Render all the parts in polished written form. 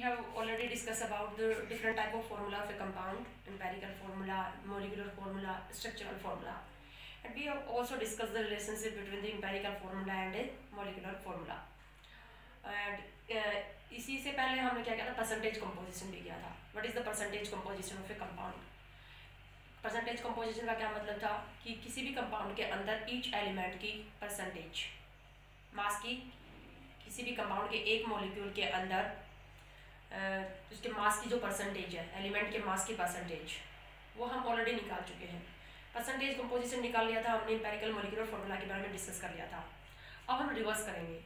have already discussed about the different type of formula of a compound: empirical formula, molecular formula, structural formula. And we have also discussed the relationship between the empirical formula and a molecular formula. And इसी से पहले हमने क्या किया था, percentage composition भी किया था. What is the percentage composition of A compound? Percentage composition का क्या मतलब था कि किसी भी कंपाउंड के अंदर ईच एलिमेंट की परसेंटेज, मास की, किसी भी कंपाउंड के एक मॉलिक्यूल के अंदर उसके मास की जो परसेंटेज है, एलिमेंट के मास की परसेंटेज, वो हम ऑलरेडी निकाल चुके हैं. परसेंटेज कंपोजिशन निकाल लिया था हमने, एम्पिरिकल मॉलिक्यूलर फार्मूला के बारे में डिस्कस कर लिया था. अब हम रिवर्स करेंगे.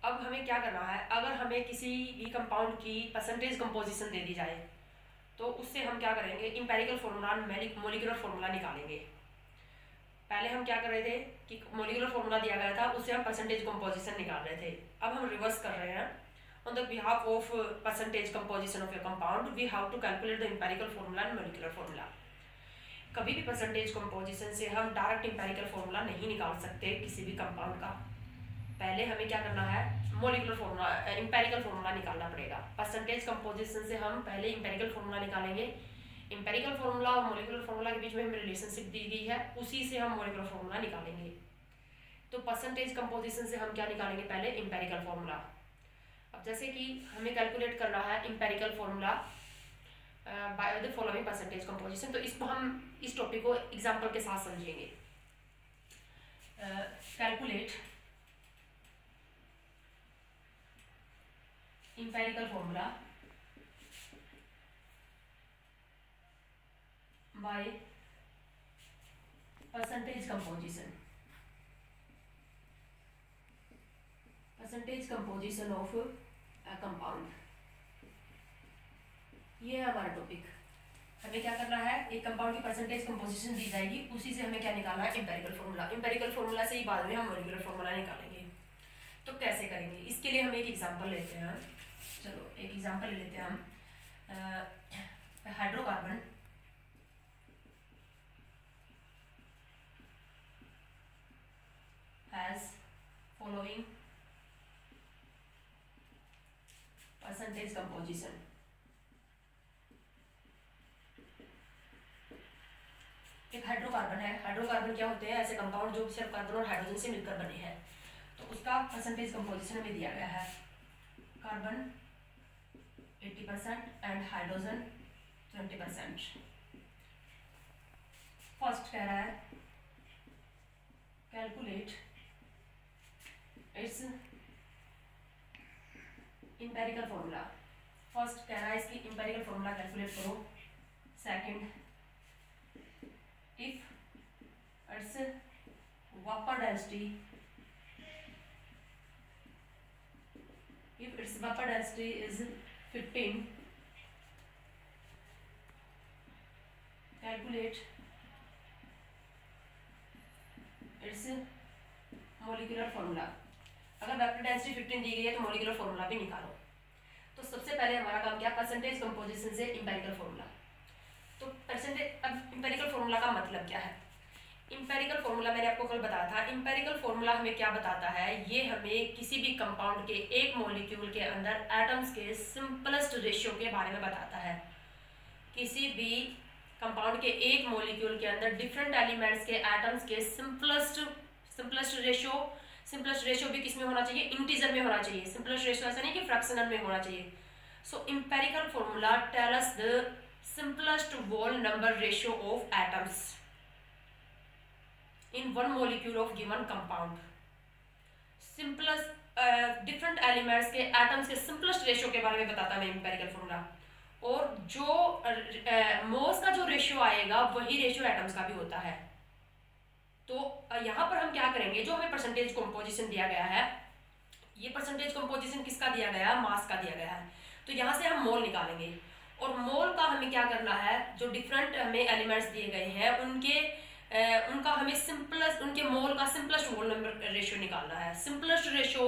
अब हमें क्या करना है, अगर हमें किसी भी कंपाउंड की परसेंटेज कंपोजिशन दे दी जाए तो उससे हम क्या करेंगे, एम्पिरिकल फार्मूला मॉलिक्यूलर फार्मूला निकालेंगे. पहले हम क्या कर रहे थे कि मॉलिक्यूलर फार्मूला दिया गया था, उससे हम परसेंटेज कंपोजिशन निकाल रहे थे. अब हम रिवर्स कर रहे हैं. On the behalf of percentage composition of a compound, we have to calculate the empirical formula and molecular formula. कभी भी परसेंटेज कंपोजिशन से हम डायरेक्ट एम्पिरिकल फार्मूला नहीं निकाल सकते किसी भी कंपाउंड का. पहले हमें क्या करना है, मॉलिक्यूलर फार्मूला, एम्पिरिकल फार्मूला निकालना पड़ेगा. परसेंटेज कंपोजिशन से हम पहले एम्पिरिकल फार्मूला निकालेंगे. एम्पिरिकल फार्मूला और मॉलिक्यूलर फार्मूला के बीच में हमें रिलेशनशिप दी गई है, उसी से हम मॉलिक्यूलर फार्मूला निकालेंगे. तो परसेंटेज कंपोजिशन से हम क्या निकालेंगे, पहले एम्पिरिकल फार्मूला. अब जैसे कि हमें कैलकुलेट करना है empirical formula by the following percentage composition, तो इसको हम इस टॉपिक को एग्जांपल के साथ समझेंगे. Calculate empirical formula by percentage composition. Percentage composition of a compound, ये है हमारा टॉपिक. हमें क्या करना है, एक कंपाउंड की परसेंटेज कंपोजिशन दी जाएगी, उसी से हमें क्या निकालना है, एम्पिरिकल फार्मूला. एम्पिरिकल फार्मूला से ही बाद में हम मॉलिक्यूलर फार्मूला निकालेंगे. तो कैसे करेंगे, इसके लिए हम एक एग्जांपल लेते हैं. चलो एक एग्जांपल ले लेते हैं हम. Hydrocarbon has following percentage composition. एक हाइड्रोकार्बन है. हाइड्रोकार्बन क्या होते हैं, ऐसे कंपाउंड जो सिर्फ कार्बन और हाइड्रोजन से मिलकर बने हैं. तो उसका परसेंटेज कंपोजिशन हमें दिया गया है. Carbon 80% and hydrogen 20%. फर्स्ट कह रहा है calculate its empirical formula. First कह रहा है इसकी एम्पिरिकल फार्मूला कैलकुलेट करो. Second, if it's vapour density, if its vapor density is 15, calculate its molecular formula. अगर वेपर डेंसिटी 15 दी गई है तो मॉलिक्यूलर फार्मूला भी निकालो. तो सबसे पहले हमारा काम क्या, परसेंटेज कंपोजिशन से एम्पिरिकल फार्मूला. तो परसेंटेज, अब एम्पिरिकल फार्मूला का मतलब क्या है. एम्पिरिकल फार्मूला मैंने आपको कल बताया था. एम्पिरिकल फार्मूला हमें क्या बताता है, ये हमें किसी भी कंपाउंड के एक मॉलिक्यूल के अंदर एटम्स के सिंपलेस्ट रेशियो के बारे में बताता है. किसी भी कंपाउंड के एक मॉलिक्यूल के अंदर डिफरेंट एलिमेंट्स के एटम्स के सिंपलेस्ट रेशियो भी किसमें होना चाहिए, इंटीजर में होना चाहिए. सिंपलेस्ट रेशियो ऐसा नहीं कि फ्रैक्शनल में होना चाहिए. So empirical formula tell us the simplest whole number ratio of atoms in one molecule of given compound. Simplest different elements के एटम्स के सिंपलेस्ट रेशियो के बारे में बताता है एम्पिरिकल फार्मूला. और जो मोल्स का जो रेशियो आएगा वही रेशियो एटम्स का भी होता है. तो यहाँ पर हम क्या करेंगे, जो हमें परसेंटेज कंपोजिशन दिया गया है, ये परसेंटेज कंपोजिशन किसका दिया गया है, मास का दिया गया है. तो यहाँ से हम मोल निकालेंगे. और मोल का हमें क्या करना है, जो डिफरेंट हमें एलिमेंट्स दिए गए हैं उनका हमें सिंपलेस्ट, उनके मोल का सिंपलेस्ट मोल नंबर रेशियो निकालना है. सिंपलेस्ट रेशियो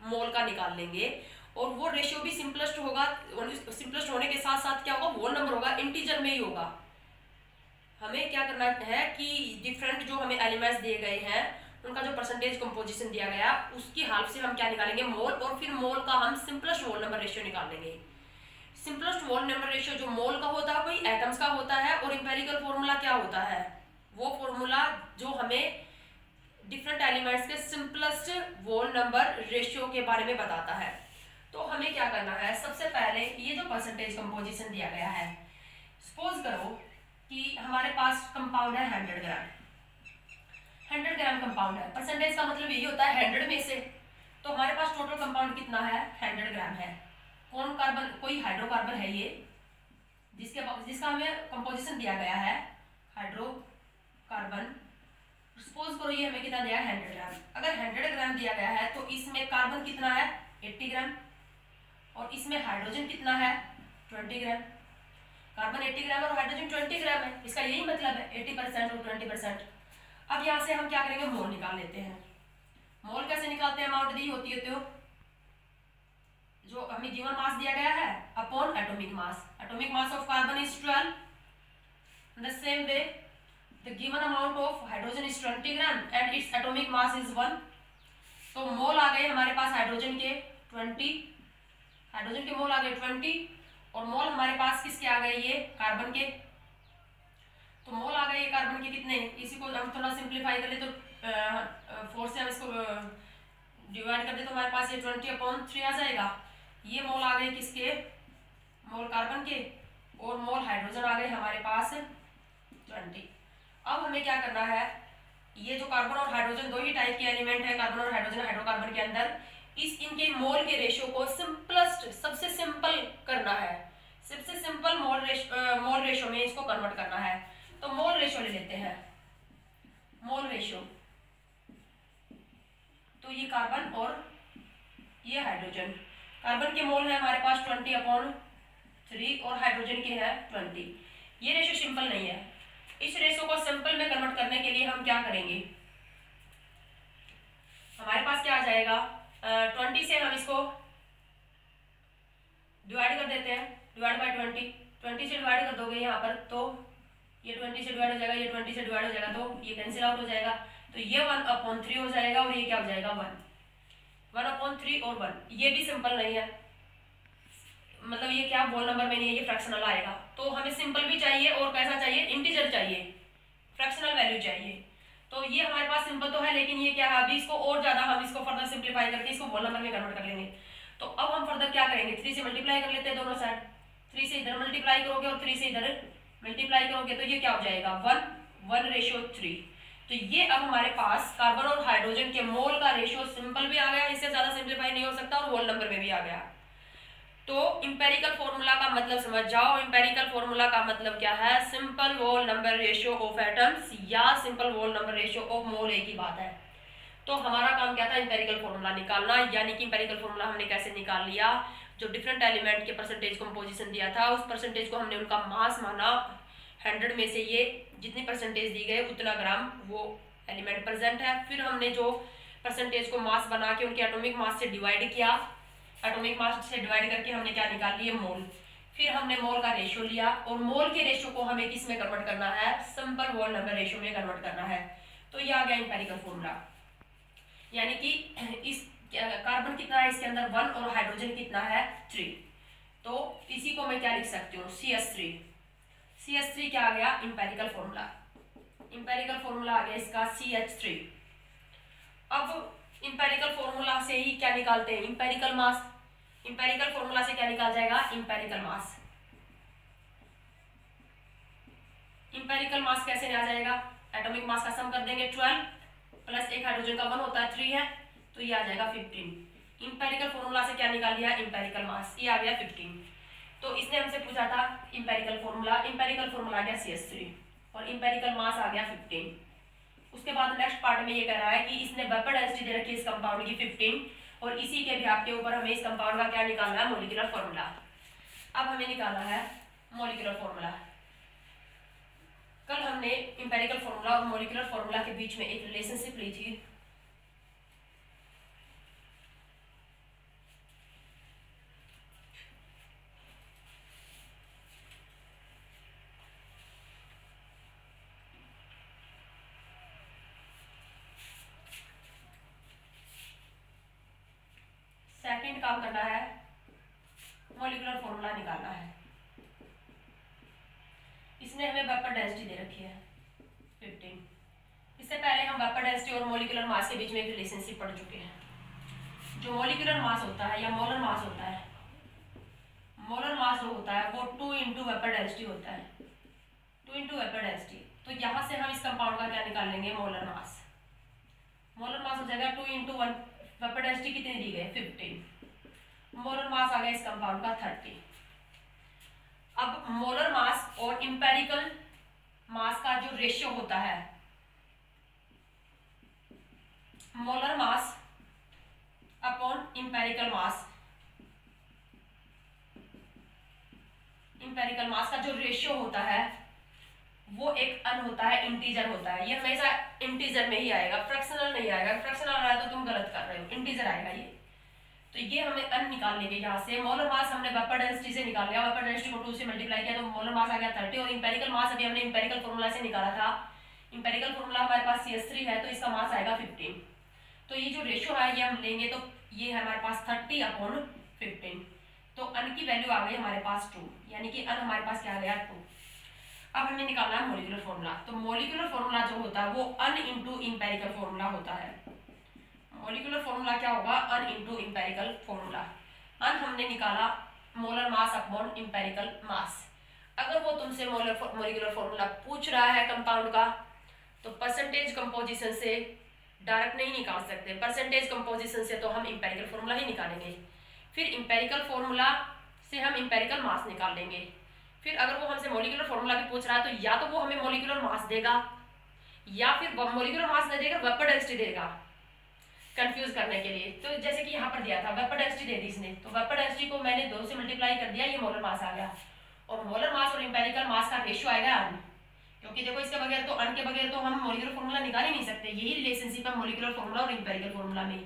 मोल का निकाल लेंगे और वो रेशियो भी सिंपलेस्ट होगा. सिंपलेस्ट होने के साथ साथ क्या होगा, वो नंबर होगा, इंटीजर में ही होगा. हमें क्या करना है कि डिफरेंट जो हमें एलिमेंट्स दिए गए हैं उनका जो परसेंटेज कंपोजिशन दिया गया उसकी हेल्प से हम क्या निकालेंगे, मोल. और फिर मोल का हम सिंपलेस्ट मोल नंबर रेशियो निकाल लेंगे. सिंपलेस्ट मोल नंबर रेशियो जो मोल का होता है वही एटम्स का होता है, और इंपेरिकल फॉर्मूला क्या होता है, वो फॉर्मूला जो हमें डिफरेंट एलिमेंट्स के सिंपलेस्ट मोल नंबर रेशियो के बारे में बताता है। तो हमें क्या करना है, सबसे पहले ये जो परसेंटेज कंपोजिशन दिया गया है, सपोज करो कि हमारे पास कंपाउंड है 100 ग्राम, 100 ग्राम कंपाउंड है। परसेंटेज का मतलब यही होता है 100 में से, तो हमारे पास टोटल कंपाउंड कितना है, 100 ग्राम है। कौन कार्बन, कोई हाइड्रोकार्बन है ये, जिसका हमें कंपोजिशन दिया गया है हाइड्रोकार्बन। सपोज करो ये हमें कितना दिया है, 100 ग्राम। अगर 100 ग्राम दिया गया है तो इसमें कार्बन कितना है, 80 ग्राम, और इसमें हाइड्रोजन कितना है, 20 ग्राम। कार्बन 80 ग्राम और हाइड्रोजन 20 ग्राम है, इसका यही मतलब है 80% और 20%। अब यहाँ से हम क्या करेंगे, मोल निकाल लेते हैं। मोल कैसे निकालते हैं, अमाउंट दी होती है तो जो हमें गिवन मास दिया गया है upon atomic mass. Atomic mass of carbon is 12, in the same way the given amount of hydrogen is 20 gram and its atomic mass is 1। तो मोल आ गए हमारे पास हाइड्रोजन के 20, हाइड्रोजन के मोल आ गए 20, और मोल हमारे पास किसके आ गए, ये कार्बन के। तो मोल आ गए ये कार्बन के कितने, इसी को हम थोड़ा सिंप्लीफाई कर ले तो 4 से हम इसको डिवाइड कर दे तो हमारे पास ये 20/3 आ जाएगा। ये मोल आ गए किसके, मोल कार्बन के, और मोल हाइड्रोजन आ गए हमारे पास 20। अब हमें क्या करना है, ये जो कार्बन और हाइड्रोजन दो ही टाइप के एलिमेंट है, कार्बन और हाइड्रोजन हाइड्रोकार्बन के अंदर, इनके मोल के रेशियो को सिंपलेस्ट, सबसे सिंपल करना है। सबसे सिंपल मोल रेशियो में इसको कन्वर्ट करना है। तो मोल रेशियो ले लेते हैं, मोल रेशियो। तो ये कार्बन और ये हाइड्रोजन, कार्बन के मोल है हमारे पास 20/3 और हाइड्रोजन के है 20। ये रेशियो सिंपल नहीं है। इस रेशियो को सिंपल में कन्वर्ट करने के लिए हम क्या करेंगे, हमारे पास क्या आ जाएगा, 20 से हम इसको डिवाइड कर देते हैं, डिवाइड बाय 20 से डिवाइड कर दोगे यहाँ पर तो ये 20 से डिवाइड हो जाएगा, ये 20 से डिवाइड हो जाएगा, तो ये कैंसिल आउट हो जाएगा। तो ये 1/3 हो जाएगा और ये क्या हो जाएगा 1/3 और 1। ये भी सिंपल नहीं है, मतलब ये क्या होल नंबर में नहीं है, ये फ्रैक्शनल आएगा। तो हमें सिंपल भी चाहिए और कैसा चाहिए, इंटीजर चाहिए, फ्रैक्शनल वैल्यू चाहिए। तो ये हमारे पास सिंपल तो है, लेकिन ये क्या है, अभी इसको और ज्यादा हम इसको फर्दर सिंप्लीफाई करके इसको होल नंबर में कन्वर्ट कर लेंगे। तो अब हम फर्दर क्या करेंगे, 3 से मल्टीप्लाई कर लेते हैं दोनों साइड। 3 से इधर मल्टीप्लाई करोगे और 3 से इधर मल्टीप्लाई करोगे तो ये क्या हो जाएगा 1:3। तो ये अब हमारे पास कार्बन और हाइड्रोजन के मोल का रेशियो सिंपल भी आ गया, इससे ज्यादा सिंप्लीफाई नहीं हो सकता, और होल नंबर में भी आ गया। तो इंपेरिकल फॉर्मूला का मतलब समझ जाओ। इंपेरिकल फॉर्मूला का मतलब क्या है, simple whole number ratio of atoms या simple whole number ratio of mole, एक ही बात है। तो हमारा काम क्या था, इंपेरिकल फॉर्मूला निकालना। यानी कि इंपेरिकल फॉर्मूला हमने कैसे निकाल लिया, जो डिफरेंट एलिमेंट के परसेंटेज कंपोजिशन दिया था, उस परसेंटेज को हमने उनका मास माना। 100 में से ये जितनी परसेंटेज दी गई उतना ग्राम वो एलिमेंट प्रेजेंट है। फिर हमने जो परसेंटेज को मास बना के उनके एटॉमिक मास से डिवाइड किया, एटॉमिक मास से डिवाइड करके हमने क्या निकाल लिए, मोल। फिर हमने मोल का रेशियो लिया, और मोल के रेशियो को हमें किस में कन्वर्ट करना है, सिंपल होल नंबर रेशियो में कन्वर्ट करना है। तो ये आ गया इंपेरिकल फॉर्मूला। यानी कि इस कार्बन कितना है इसके अंदर 1 और हाइड्रोजन कितना है 3। तो इसी को मैं क्या लिख सकती हूँ, CH3। CH3 क्या आ गया, इंपेरिकल फॉर्मूला। इंपेरिकल फॉर्मूला आ गया इसका CH3। अब इंपेरिकल फॉर्मूला से ही क्या निकालते हैं, इंपेरिकल मास। इंपेरिकल फॉर्मूला से क्या निकाल जाएगा, इंपेरिकल मास। इंपेरिकल मास कैसे आ जाएगा, एटॉमिक मास का सम कर देंगे 12 प्लस एक हाइड्रोजन का 1 होता है 3 है, तो ये आ जाएगा 15। इंपेरिकल फॉर्मूला से क्या निकाल लिया, इंपेरिकल मास, ये आ गया 15। तो इसने हमसे पूछा था इंपेरिकल फॉर्मूला, इंपेरिकल फॉर्मूला आ गया CH3 और इंपेरिकल मास आ गया 15। उसके बाद नेक्स्ट पार्ट में ये कह रहा है कि इसने वेपर डेंसिटी दे रखी है इस कंपाउंड की 15, और इसी के व्याप के ऊपर हमें इस कंपाउंड का क्या निकालना है, मॉलिक्यूलर फॉर्मूला। अब हमें निकालना है मॉलिक्यूलर फॉर्मूला। कल हमने इंपेरिकल फॉर्मूला और मॉलिक्यूलर फॉर्मूला के बीच में एक रिलेशनशिप ली थी। सेकंड काम करना है मॉलिक्यूलर फॉर्मूला निकालना है। इसने हमें वेपर डेंसिटी दे रखी है 15। इससे पहले हम वेपर डेंसिटी और मॉलिक्यूलर मास के बीच में एक रिलेशनशिप पढ़ चुके हैं। जो मॉलिक्यूलर मास होता है या मोलर मास होता है, मोलर मास जो होता है वो 2 इंटू वेपर डेंसिटी होता है, 2 इंटू वेपर डेंसिटी। तो यहाँ से हम इस कंपाउंड का क्या निकाल लेंगे, मोलर मास। मोलर मास हो जाएगा 2 इंटू 1, वेपर डेंसिटी कितनी दी गई 15, मोलर मास आ गया इस कंपाउंड का 30। अब मोलर मास और इंपेरिकल मास का जो रेशियो होता है, मोलर मास अपॉन इंपेरिकल मास, इंपेरिकल मास का जो रेशियो होता है वो एक अन होता है, इंटीजर होता है। ये हमेशा इंटीजर में ही आएगा, फ्रैक्शनल नहीं आएगा। फ्रैक्शनल आ रहा है तो तुम गलत कर रहे हो, इंटीजर आएगा ये। तो ये हमें अन निकाल लेंगे यहाँ से। मोलर मास हमने वेपर डेंसिटी से निकाल लिया, वेपर डेंसिटी को 2 से मल्टीप्लाई किया तो मोलर मास आ गया 30। और इंपेरिकल मास अभी हमने इंपेरिकल फॉर्मूला से निकाला था, इंपेरिकल फॉर्मूला हमारे पास CS3 है तो इसका मास आएगा 15। तो ये जो रेशियो है ये हम लेंगे तो ये है हमारे पास 30/15। तो अन की वैल्यू आ गई हमारे पास 2, यानी कि अन हमारे पास क्या आ गया 2। अब हमें निकालना है मॉलिक्यूलर फॉर्मूला। तो मॉलिक्यूलर फॉर्मूला जो होता है वो अन इंटू इंपेरिकल फॉर्मूला होता है। मॉलिक्यूलर फॉर्मूला क्या होगा, अन इंटू इंपेरिकल फॉर्मूला। अन हमने निकाला मोलर मास अपॉन इंपेरिकल मास। अगर वो तुमसे मॉलिक्यूलर फॉर्मूला पूछ रहा है कंपाउंड का तो परसेंटेज कंपोजिशन से डायरेक्ट नहीं निकाल सकते। परसेंटेज कंपोजिशन से तो हम इंपेरिकल फॉर्मूला ही निकालेंगे, फिर इंपेरिकल फॉर्मूला से हम इंपेरिकल मास निकाल लेंगे। फिर अगर वो हमसे मॉलिक्यूलर फॉर्मूला भी पूछ रहा है तो या तो वो हमें मॉलिक्यूलर मास देगा या फिर मॉलिक्यूलर मास नहीं देगा, वेपर डेंसिटी देगा कंफ्यूज करने के लिए। तो जैसे कि यहाँ पर दिया था वेपर डेंसिटी दे दी इसने, तो वेपर डेंसिटी को मैंने 2 से मल्टीप्लाई कर दिया, ये मोलर मास आ गया। और मोलर मास और इंपेरिकल मास का रेशियो आएगा अन, क्योंकि देखो इसके बगैर तो अन के बगैर तो हम मॉलिक्यूलर फॉर्मूला निकाल ही नहीं सकते। यही रिलेशनशिप है मॉलिक्यूलर फॉर्मूला और इंपेरिकल फॉर्मूला में।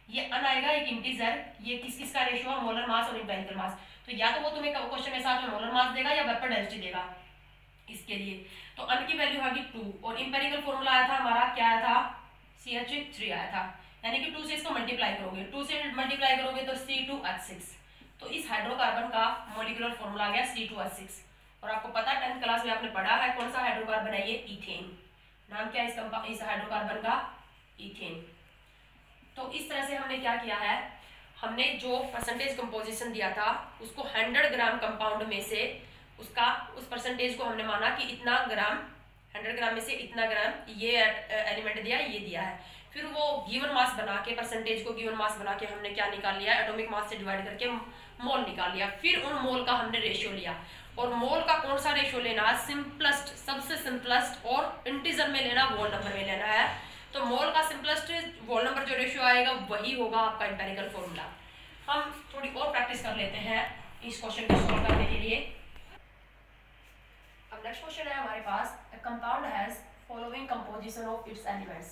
ये अन आएगा एक इंटीजर, ये किस किस का रेशियो है, मोलर मास और इंपेरिकल मास। तो या तो वो तुम्हें क्वेश्चन में साथ में मोलर मास देगा या वेपर डेंसिटी देगा इसके लिए। तो अन की वैल्यू होगी 2 और इंपेरिकल फॉर्मूला आया था हमारा, क्या आया था, CH3 आया था। यानी कि 2 से इसको मल्टीप्लाई करोगे, 2 से मल्टीप्लाई करोगे तो C2H6। तो इस हाइड्रोकार्बन का मॉलिक्यूलर फॉर्मूला आ गया C2H6। और आपको पता है 10th क्लास में आपने पढ़ा है कौन सा हाइड्रोकार्बन है, ये इथेन। नाम क्या है इस हाइड्रोकार्बन का, इथेन। तो इस तरह से हमने क्या किया है, हमने जो परसेंटेज कंपोजिशन दिया था उसको 100 ग्राम कंपाउंड में से उस परसेंटेज को हमने माना कि इतना ग्राम, 100 ग्राम में से इतना ग्राम ये एलिमेंट दिया, ये दिया है। फिर वो गिवन मास बना के, परसेंटेज को गिवन मास बना के हमने क्या निकाल लिया, एटॉमिक मास से डिवाइड करके मोल निकाल लिया। फिर उन मोल का हमने रेशियो लिया। और मोल का कौन सा रेशियो लेना है, सिंपलेस्ट, सबसे सिंपलेस्ट, और इंटीजर में लेना, वोल नंबर में लेना है। तो मोल का सिंपलेस्ट वोल नंबर जो रेशियो आएगा वही होगा आपका इंपेरिकल फॉर्मूला। हम थोड़ी और प्रैक्टिस कर लेते हैं इस क्वेश्चन को सॉल्व करने के लिए। अब नेक्स्ट क्वेश्चन है हमारे पास, a compound has following composition of its elements.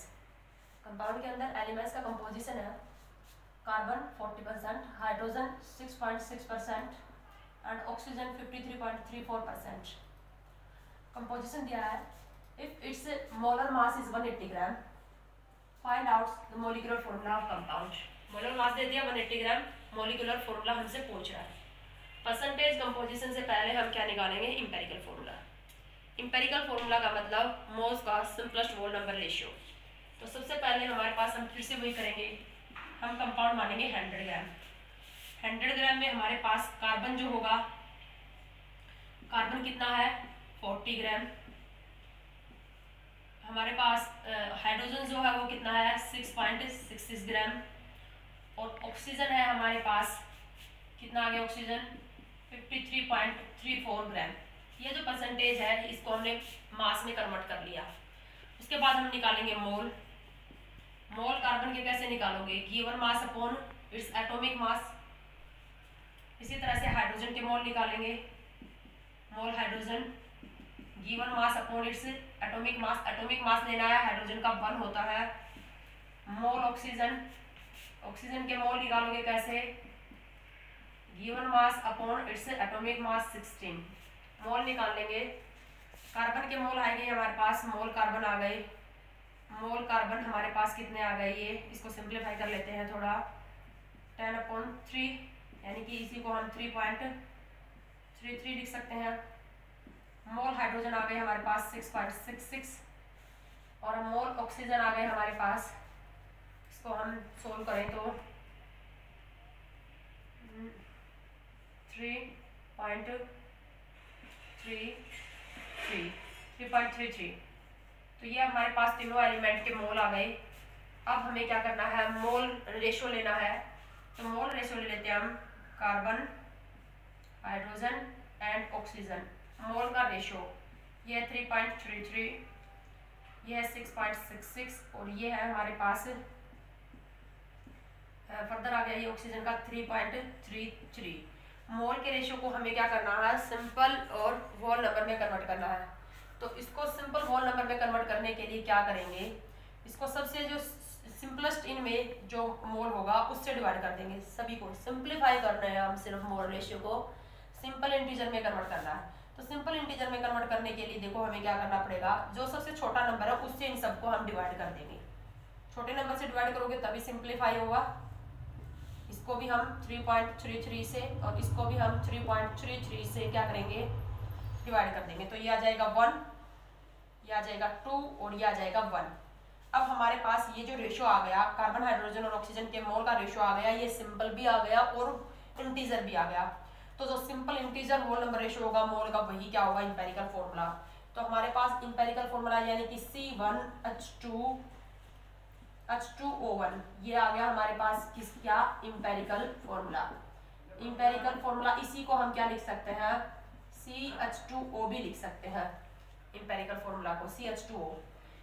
Compound के अंदर एलिमेंट्स का कंपोजिशन है, carbon 40%, hydrogen 6.6% and oxygen 53.34%। Composition दिया है, if its molar mass is 180 gram, find out the molecular formula of compound. Molar mass दे दिया 180 ग्राम, molecular formula हमसे पूछ रहा है। परसेंटेज कंपोजिशन से पहले हम क्या निकालेंगे, इंपेरिकल फॉर्मूला। इंपेरिकल फॉर्मूला का मतलब मोल्स का सिंपलेस्ट मोल नंबर रेशियो। तो सबसे पहले हमारे पास, हम फिर से वही करेंगे, हम कंपाउंड मानेंगे 100 ग्राम। 100 ग्राम में हमारे पास कार्बन जो होगा, कार्बन कितना है 40 ग्राम। हमारे पास हाइड्रोजन जो है वो कितना है 6.66 ग्राम। और ऑक्सीजन है हमारे पास, कितना आ गया ऑक्सीजन 53.34 ग्राम। ये जो परसेंटेज है इसको हमने मास में कन्वर्ट कर लिया। उसके बाद हम निकालेंगे मोल। मोल कार्बन के कैसे निकालोगे, given mass upon its atomic mass. इसी तरह से हाइड्रोजन के मोल निकालेंगे, मोल hydrogen given mass upon its atomic mass. Atomic mass लेना है, हाइड्रोजन का 1 होता है। मोल ऑक्सीजन, ऑक्सीजन के मोल निकालोगे कैसे, given mass upon its atomic mass 16। मोल निकाल लेंगे। कार्बन के मोल आएंगे हमारे पास, मोल कार्बन आ गए। मोल कार्बन हमारे पास कितने आ गए, ये इसको सिंप्लीफाई कर लेते हैं थोड़ा, 10/3 यानी कि इसी को हम 3.33 लिख सकते हैं। मोल हाइड्रोजन आ गए हमारे पास 6.66 और मोल ऑक्सीजन आ गए हमारे पास। इसको हम सोल्व करें तो 3.33। तो ये हमारे पास तीनों एलिमेंट के मोल आ गए। अब हमें क्या करना है, मोल रेशो लेना है। तो मोल रेशो ले लेते हैं हम, कार्बन, हाइड्रोजन एंड ऑक्सीजन। मोल का रेशो ये है 3.33, ये है 6.66 और ये है हमारे पास फर्दर आ गया ये ऑक्सीजन का 3.33। मोल के रेशो को हमें क्या करना है, सिंपल और होल नंबर में कन्वर्ट करना है। तो इसको सिंपल होल नंबर में कन्वर्ट करने के लिए क्या करेंगे, इसको सबसे जो सिंपलेस्ट इनमें जो मोल होगा उससे डिवाइड कर देंगे। सभी को सिंप्लीफाई कर रहे हैं हम, सिर्फ मोल रेशियो को सिंपल इंटीजर में कन्वर्ट करना है। तो सिंपल इंटीजर में कन्वर्ट करने के लिए देखो हमें क्या करना पड़ेगा, जो सबसे छोटा नंबर है उससे इन सबको हम डिवाइड कर देंगे। छोटे नंबर से डिवाइड करोगे तभी सिंप्लीफाई होगा। इसको भी हम 3.33 से और इसको भी हम 3.33 से क्या करेंगे, डिवाइड कर देंगे। तो ये आ जाएगा 1, ये आ जाएगा 2 और ये आ जाएगा 1। अब हमारे पास ये जो रेशो आ गया, कार्बन, हाइड्रोजन और ऑक्सीजन के मोल का रेशो आ गया, ये सिंपल भी आ गया और इंटीजर भी आ गया। तो जो simple integer whole number ratio होगा मोल का, वही क्या होगा, इंपेरिकल फॉर्मूला। तो हमारे पास इंपेरिकल फॉर्मूला यानी कि C1H2O1 ये आ गया हमारे पास क्या, इंपेरिकल फॉर्मूला। इंपेरिकल फॉर्मूला इसी को हम क्या लिख सकते हैं, CH2O भी लिख सकते हैं। इंपेरिकल फॉर्मूला को CH2O।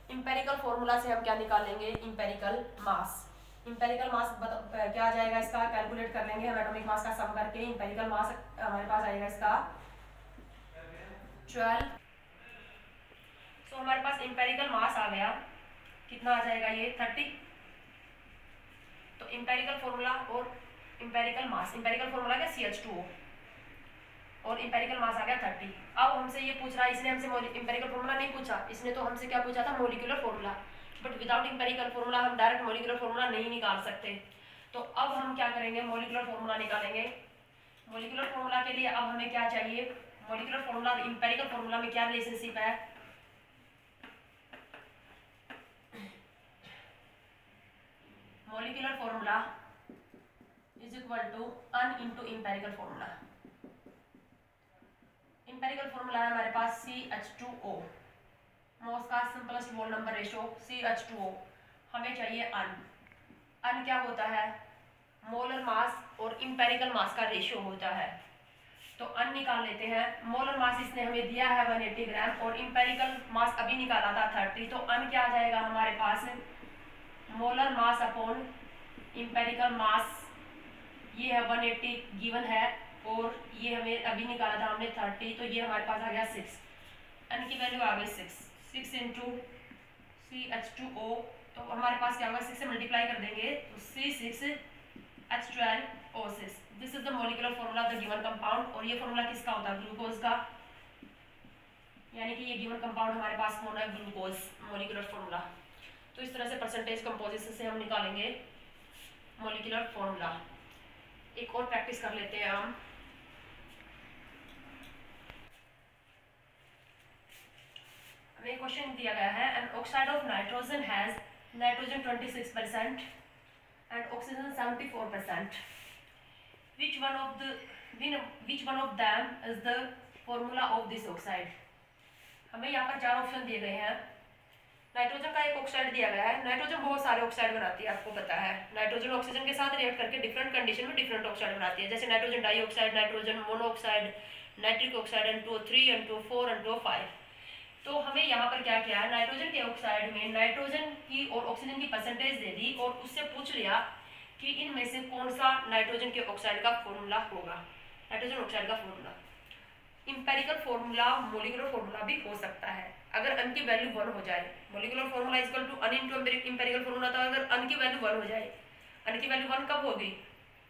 इंपेरिकल फॉर्मूला से हम क्या निकालेंगे, इंपेरिकल मास। इंपेरिकल मास क्या आ जाएगा इसका, कैलकुलेट कर लेंगे हम एटॉमिक मास का सम करके। इंपेरिकल मास हमारे पास आएगा इसका 12। तो हमारे पास इंपेरिकल मास आ गया, कितना आ जाएगा ये 30। तो इंपेरिकल फॉर्मूला और इंपेरिकल मास, इंपेरिकल फॉर्मूला क्या CH2O और इंपेरिकल मास आ गया 30। अब हमसे ये पूछ रहा है, इसने हमसे इंपेरिकल फॉर्मूला नहीं पूछा, इसने तो हमसे क्या पूछा था, molecular formula. But without empirical formula हम डायरेक्ट मॉलिक्यूलर फॉर्मूला नहीं निकाल सकते। तो अब हम क्या करेंगे, मॉलिक्यूलर फॉर्मूला निकालेंगे। मॉलिक्यूलर फॉर्मूला के लिए अब हमें क्या चाहिए, मॉलिक्यूलर फॉर्मूला और इंपेरिकल फॉर्मूला में क्या रिलेशनशिप है, molecular formula is equal to n into empirical formula. Empirical formula है हमारे पास CH2O, मोल्स का simplest mole number ratio CH2O। हमें चाहिए अन। अन क्या होता है, मोलर मास और इंपेरिकल मास का रेशियो होता है। तो अन निकाल लेते हैं। मोलर मास इसने हमें दिया है 180 ग्राम और इंपेरिकल मास अभी निकाला था 30। तो अन क्या आ जाएगा हमारे पास, मोलर मास अपॉन इंपेरिकल मास। ये है 180 गिवन है और ये हमें अभी निकाला था हमने 30। तो ये हमारे पास आ गया 6। अन की वैल्यू आ गई 6 इंटू CH2O। तो हमारे पास क्या होगा, 6 से मल्टीप्लाई कर देंगे तो C6H12O6। This is the molecular formula of the given compound. और ये फॉर्मूला किसका होता है, ग्लूकोज का। यानी कि ये गिवन कंपाउंड हमारे पास कौन है, ग्लूकोज, मॉलिक्यूलर फॉर्मूला। तो इस तरह से परसेंटेज कंपोजिशन से हम निकालेंगे मॉलिक्यूलर फॉर्मूला। एक और प्रैक्टिस कर लेते हैं हम। हमें क्वेश्चन दिया गया है, an oxide of nitrogen has nitrogen 26% and oxygen 74%. Which one of them is the formula of this oxide? हमें यहाँ पर 4 ऑप्शन दिए गए हैं। नाइट्रोजन का एक ऑक्साइड दिया गया है। नाइट्रोजन बहुत सारे ऑक्साइड बनाती है, आपको पता है। नाइट्रोजन ऑक्सीजन के साथ रिएक्ट करके डिफरेंट कंडीशन में डिफरेंट ऑक्साइड बनाती है, जैसे nitrogen dioxide, nitrogen monoxide, nitric oxide, N2O3, N2O4, N2O5। तो हमें यहाँ पर क्या किया है, नाइट्रोजन के ऑक्साइड में नाइट्रोजन की और ऑक्सीजन की परसेंटेज दे दी और उससे पूछ लिया कि इनमें से कौन सा नाइट्रोजन के ऑक्साइड का फॉर्मूला होगा, नाइट्रोजन ऑक्साइड का formula. Empirical formula molecular formula भी हो सकता है अगर अन की वैल्यू 1 हो जाए। Molecular formula equal to n into empirical formula था। अगर अन की वैल्यू 1 हो जाए, अन की वैल्यू 1 कब होगी,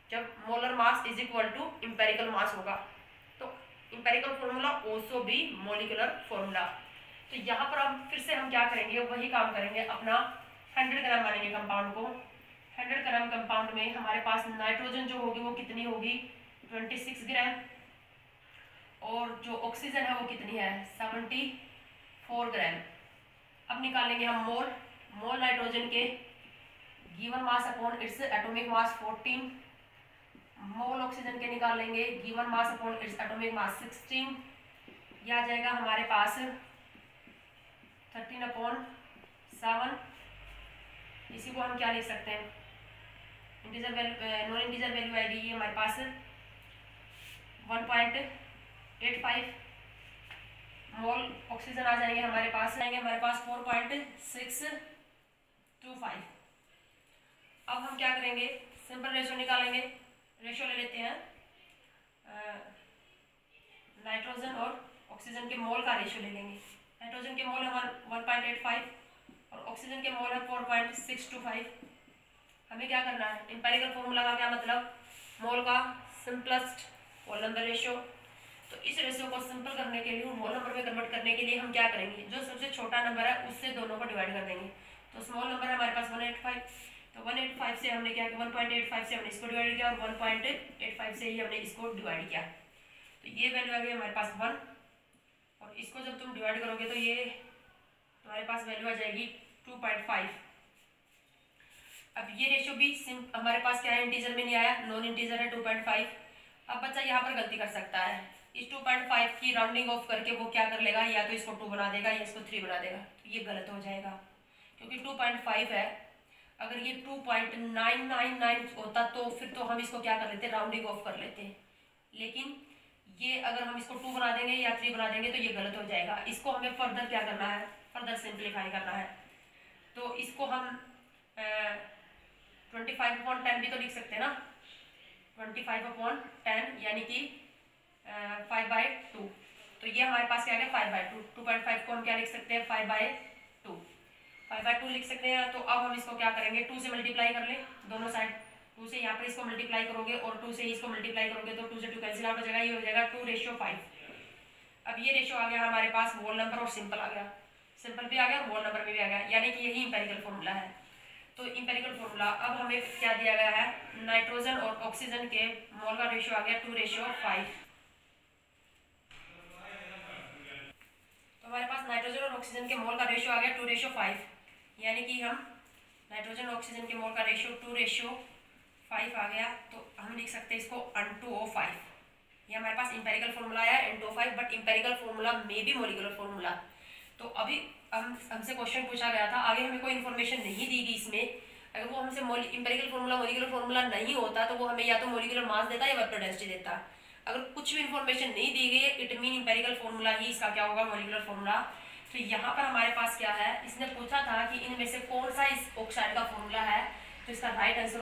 जब molar mass is equal to empirical mass होगा। तो इंपेरिकल फॉर्मूला ऑल्सो भी मॉलिक्यूलर फॉर्मूला। तो यहाँ पर अब फिर से हम क्या करेंगे, वही काम करेंगे अपना। 100 ग्राम मानेंगे कंपाउंड को। 100 ग्राम कंपाउंड में हमारे पास नाइट्रोजन जो होगी वो कितनी होगी, 26 ग्राम, और जो ऑक्सीजन है वो कितनी है 74 ग्राम। अब निकालेंगे हम मोल। मोल नाइट्रोजन के given mass upon its atomic mass 14, मोल ऑक्सीजन के निकालेंगे given mass upon its atomic mass 16। यह आ जाएगा हमारे पास 13/7। इसी को हम क्या लिख सकते हैं, integer value, non integer value आएगी ये हमारे पास 1.85। मोल ऑक्सीजन आ जाएंगे हमारे पास 4.625। अब हम क्या करेंगे, सिंपल रेशो निकालेंगे। रेशो ले लेते हैं, नाइट्रोजन और ऑक्सीजन के मोल का रेशो ले लेंगे। नाइट्रोजन के मोल है 1.85 और ऑक्सीजन के मोल है 4.625। हमें क्या करना है, एम्पिरिकल फॉर्मूला का क्या मतलब, मोल का सिंपलेस्ट होल नंबर रेशो। तो इस रेशो को सिंपल करने के लिए, होल नंबर में कन्वर्ट करने के लिए हम क्या करेंगे, जो सबसे छोटा नंबर है उससे दोनों को डिवाइड कर देंगे। तो स्मॉल नंबर है हमारे पास 185, तो 185 से हमने क्या किया, 1.85 से हमने इसको डिवाइड किया और 1.85 से ही हमने इसको डिवाइड किया। तो ये वैल्यू आ गई हमारे पास 1, और इसको जब तुम डिवाइड करोगे तो ये तुम्हारे पास वैल्यू आ जाएगी 2.5। अब ये रेशो भी हमारे पास क्या है, इंटीजर में नहीं आया, नॉन इंटीजर है 2.5। अब बच्चा यहाँ पर गलती कर सकता है, इस 2.5 की राउंडिंग ऑफ करके वो क्या कर लेगा, या तो इसको 2 बना देगा या इसको 3 बना देगा। तो ये गलत हो जाएगा, क्योंकि 2.5 है। अगर ये 2.999 होता तो फिर तो हम इसको क्या कर लेते, राउंडिंग ऑफ कर लेते। लेकिन ये अगर हम इसको 2 बना देंगे या 3 बना देंगे तो ये गलत हो जाएगा। इसको हमें फर्दर क्या करना है, फर्दर सिंप्लीफाई करना है। तो इसको हम 25/10 भी तो लिख सकते हैं ना, 25/10 यानी कि 5/2। तो ये हमारे पास क्या है 5/2। 2.5 को हम क्या लिख सकते हैं, 5/2 लिख सकते हैं। तो अब हम इसको क्या करेंगे, 2 से मल्टीप्लाई कर ले दोनों साइड। 2 से यहाँ पर इसको मल्टीप्लाई करोगे और 2 से इसको मल्टीप्लाई करोगे तो 2 से 2 कैंसिल आउट हो जाएगा, ये हो जाएगा 2:5। अब ये रेशो आ गया हमारे पास होल नंबर और सिंपल आ गया, सिंपल भी आ गया, होल नंबर में भी आ गया, यानी कि यही इंपेरिकल फॉर्मूला है। तो इंपेरिकल फॉर्मूला अब हमें क्या दिया गया है, नाइट्रोजन और ऑक्सीजन के मोल का रेशो आ गया 2:5। तो हमारे पास नाइट्रोजन और ऑक्सीजन के मोल का रेशो आ गया 2:5, यानी कि हम नाइट्रोजन और ऑक्सीजन के मोल का रेशो 2:5 आ गया। तो हम लिख सकते हैं इसको N2O5। ये हमारे पास इंपेरिकल फॉर्मूला आया N2O5, बट इंपेरिकल फॉर्मूला में भी मॉलिक्यूलर फॉर्मूला। तो अभी हमसे क्वेश्चन पूछा गया था, आगे हमें कोई इन्फॉर्मेशन नहीं दी गई इसमें। अगर वो हमसे इंपेरिकल फॉर्मूला मॉलिक्यूलर फॉर्मूला नहीं होता तो वो हमें या तो मॉलिक्यूलर मास देता या वेक्टर डेंसिटी देता। अगर कुछ भी इन्फॉर्मेशन नहीं दी गई है, इट मीन इंपेरिकल फॉर्मूला ही इसका क्या होगा, मॉलिक्यूलर फॉर्मूला। तो यहाँ पर हमारे पास क्या है, इसने पूछा था कि इनमें से कौन सा इस ऑक्साइड का फॉर्मूला है, तो इसका राइट आंसर